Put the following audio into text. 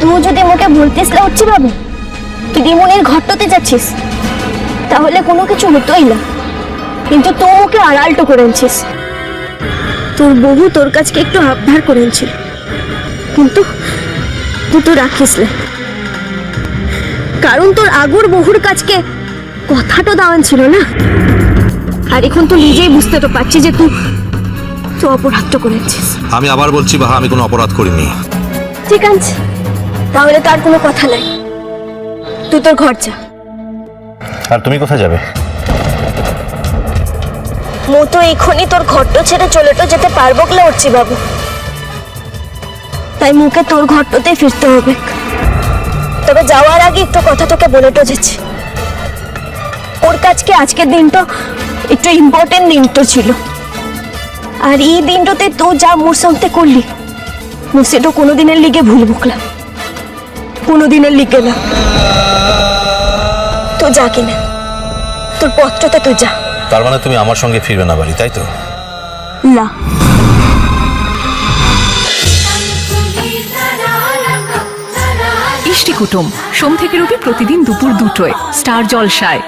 তুই যদি মুখে বলতিস না হচ্ছে বাবু তুই দিমনির ঘরটাতে যাচ্ছিস তাহলে কোনো কিছু হতোই না, কিন্তু তুই মুখে আড়ালটো করেছিস। তোর বহু তোর কাছকে একটু আবদার করেছিল, কিন্তু তুই তো রাখিস না, কারণ তোর আগুর বহুর কাছকে কথাটা দেওয়ান ছিল না। আর এখন তুই নিজেই বুঝতে তো পারছিস যে তুই অপরাধ করেছিস। আমি আবার বলছি বাহা, আমি কোনো অপরাধ করিনি। ঠিক আছে, তাহলে তার কোনো কথা নাই, তুই তোর ঘর যা। আর তুমি কোথায় যাবে? মতো এখনই তোর ঘরটা ছেড়ে চলেটো যেতে পারবো বলে উঠছি বাবু, তাই মুখে তোর ঘরটাতেই ফিরতে হবে। তবে যাওয়ার আগে একটু কথা তোকে বলে টোঝেছি, ওর কাছকে আজকের দিনটা একটু ইম্পর্টেন্ট দিনটা ছিল, আর এই দিনটাতে তুই যা মোর সঙ্গে করলি মু সেটা কোনোদিনের লিগে ভুল বুকলাম, কোনোদিনের লিগে না। তো যা কিনা তোর পত্রতে তুই যা। তার মানে তুমি আমার সঙ্গে ফিরবে না বাড়ি, তাই তো? না, ইষ্টি কুটুম সোম থেকে রবি প্রতিদিন দুপুর 2টায় স্টার জলসায়।